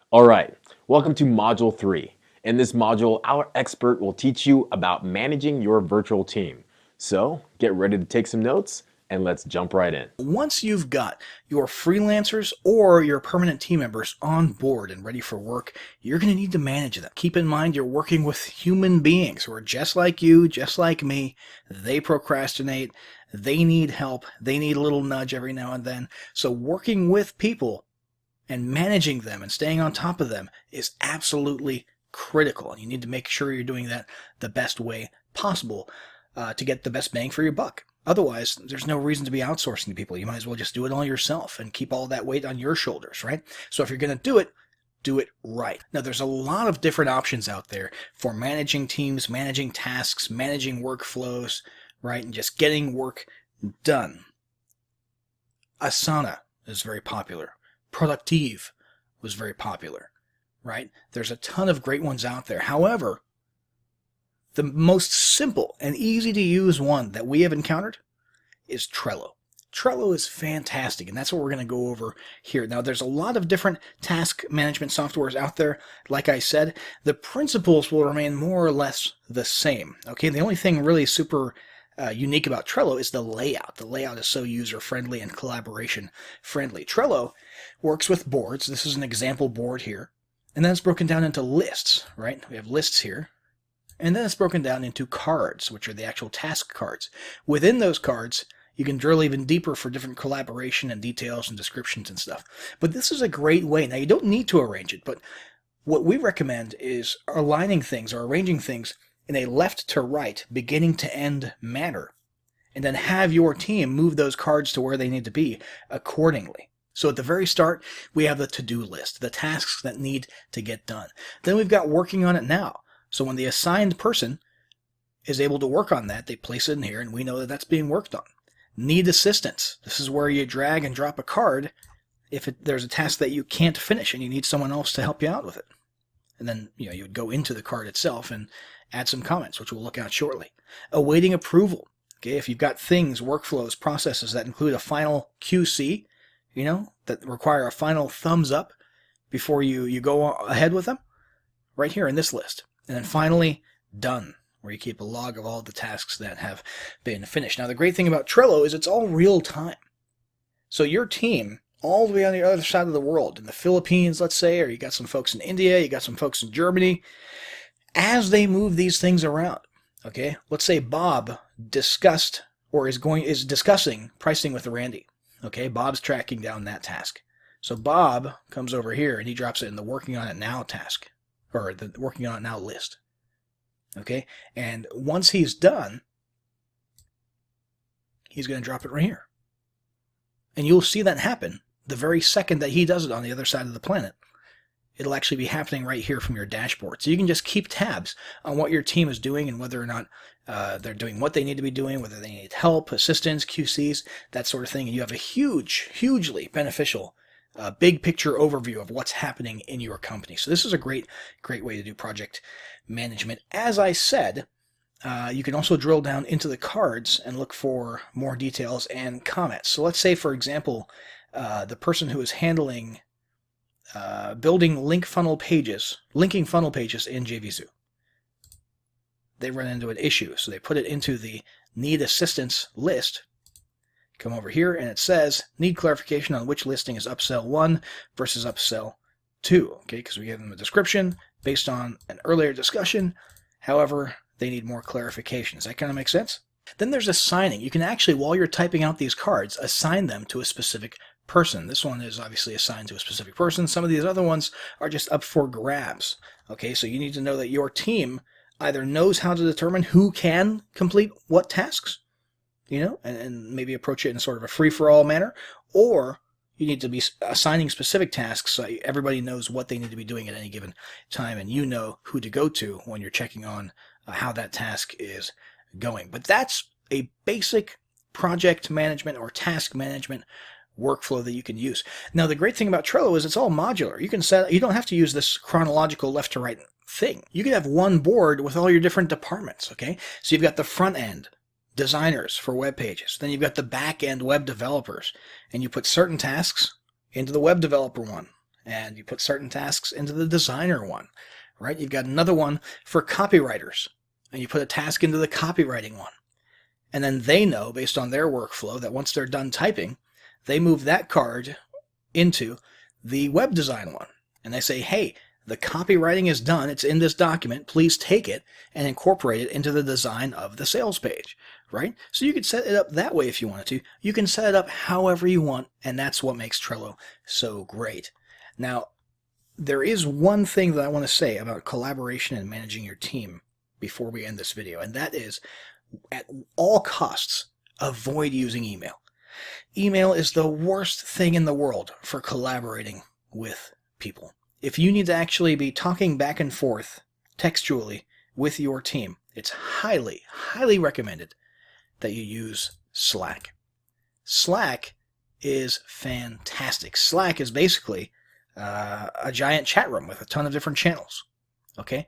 All right, welcome to Module 3. In this module, our expert will teach you about managing your virtual team. So get ready to take some notes and let's jump right in. Once you've got your freelancers or your permanent team members on board and ready for work, you're going to need to manage them. Keep in mind you're working with human beings who are just like you, just like me. They procrastinate, they need help, they need a little nudge every now and then. So working with people and managing them and staying on top of them is absolutely critical. And you need to make sure you're doing that the best way possible to get the best bang for your buck. Otherwise, there's no reason to be outsourcing to people. You might as well just do it all yourself and keep all that weight on your shoulders, right? So if you're going to do it right. Now, there's a lot of different options out there for managing teams, managing tasks, managing workflows, right? And just getting work done. Asana is very popular. Productive was very popular, right? There's a ton of great ones out there. However, the most simple and easy to use one that we have encountered is Trello. Trello is fantastic, and that's what we're going to go over here. Now, there's a lot of different task management softwares out there. Like I said, the principles will remain more or less the same. Okay, the only thing really super unique about Trello is the layout. The layout is so user-friendly and collaboration-friendly. Trello works with boards. This is an example board here. And then it's broken down into lists, right? We have lists here. And then it's broken down into cards, which are the actual task cards. Within those cards, you can drill even deeper for different collaboration and details and descriptions and stuff. But this is a great way. Now, you don't need to arrange it, but what we recommend is aligning things or arranging things in a left to right, beginning to end manner, and then have your team move those cards to where they need to be accordingly. So at the very start, we have the to-do list, the tasks that need to get done. Then we've got working on it now. So when the assigned person is able to work on that, they place it in here, and we know that that's being worked on. Need assistance. This is where you drag and drop a card if there's a task that you can't finish and you need someone else to help you out with it. And then you would go into the card itself and add some comments, which we'll look at shortly. Awaiting approval. Okay, if you've got things, workflows, processes that include a final QC, that require a final thumbs up before you go ahead with them, right here in this list. And then finally, done, where you keep a log of all the tasks that have been finished. Now, the great thing about Trello is it's all real time. So your team, all the way on the other side of the world, in the Philippines, let's say, or you got some folks in India, you got some folks in Germany, as they move these things around, okay? Let's say Bob discussed or is discussing pricing with Randy, okay? Bob's tracking down that task. So Bob comes over here and he drops it in the working on it now task, or the working on it now list. Okay? And once he's done, he's going to drop it right here. And you'll see that happen the very second that he does it on the other side of the planet. It'll actually be happening right here from your dashboard. So you can just keep tabs on what your team is doing and whether or not they're doing what they need to be doing, whether they need help, assistance, QCs, that sort of thing. And you have a hugely beneficial big picture overview of what's happening in your company. So this is a great way to do project management. As I said, you can also drill down into the cards and look for more details and comments. So let's say, for example, the person who is handling building linking funnel pages in JVZoo. They run into an issue, so they put it into the need assistance list. Come over here and it says, need clarification on which listing is upsell 1 versus upsell 2. Okay, because we gave them a description based on an earlier discussion. However, they need more clarification. Does that kind of make sense? Then there's assigning. You can actually, while you're typing out these cards, assign them to a specific person. This one is obviously assigned to a specific person. Some of these other ones are just up for grabs. Okay, so you need to know that your team either knows how to determine who can complete what tasks, and maybe approach it in sort of a free-for-all manner, or you need to be assigning specific tasks so everybody knows what they need to be doing at any given time, and you know who to go to when you're checking on how that task is going. But that's a basic project management or task management workflow that you can use. Now, the great thing about Trello is it's all modular. You don't have to use this chronological left to right thing. You can have one board with all your different departments, okay? So you've got the front end designers for web pages. Then you've got the back end web developers, and you put certain tasks into the web developer one and you put certain tasks into the designer one, right? You've got another one for copywriters, and you put a task into the copywriting one. And then they know, based on their workflow, that once they're done typing, they move that card into the web design one. And they say, hey, the copywriting is done. It's in this document. Please take it and incorporate it into the design of the sales page, right? So you could set it up that way if you wanted to. You can set it up however you want, and that's what makes Trello so great. Now, there is one thing that I want to say about collaboration and managing your team before we end this video, and that is, at all costs, avoid using email. Email is the worst thing in the world for collaborating with people. If you need to actually be talking back and forth textually with your team, it's highly, highly recommended that you use Slack. Slack is fantastic. Slack is basically a giant chat room with a ton of different channels. Okay?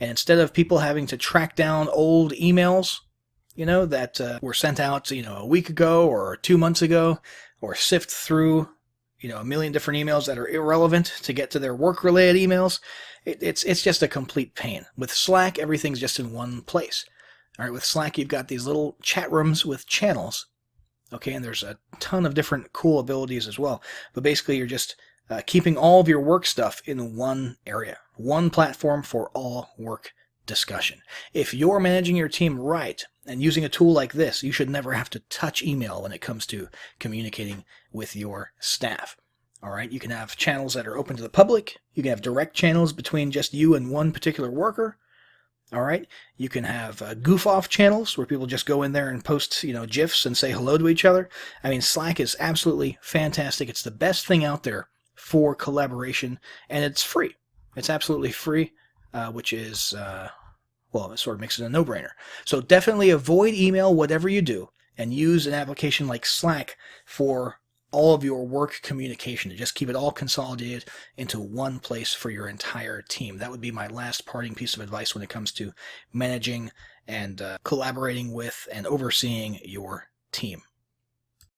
And instead of people having to track down old emails, that were sent out, a week ago or 2 months ago, or sift through, a million different emails that are irrelevant to get to their work-related emails, it's just a complete pain. With Slack, everything's just in one place. All right, with Slack, you've got these little chat rooms with channels, okay, and there's a ton of different cool abilities as well. But basically, you're just keeping all of your work stuff in one area, one platform for all work discussion. If you're managing your team right and using a tool like this, you should never have to touch email when it comes to communicating with your staff. All right, you can have channels that are open to the public. You can have direct channels between just you and one particular worker. All right, you can have goof-off channels where people just go in there and post, GIFs and say hello to each other. I mean, Slack is absolutely fantastic. It's the best thing out there for collaboration, and it's free. It's absolutely free. Which is, it sort of makes it a no-brainer. So definitely avoid email, whatever you do, and use an application like Slack for all of your work communication to just keep it all consolidated into one place for your entire team. That would be my last parting piece of advice when it comes to managing and collaborating with and overseeing your team.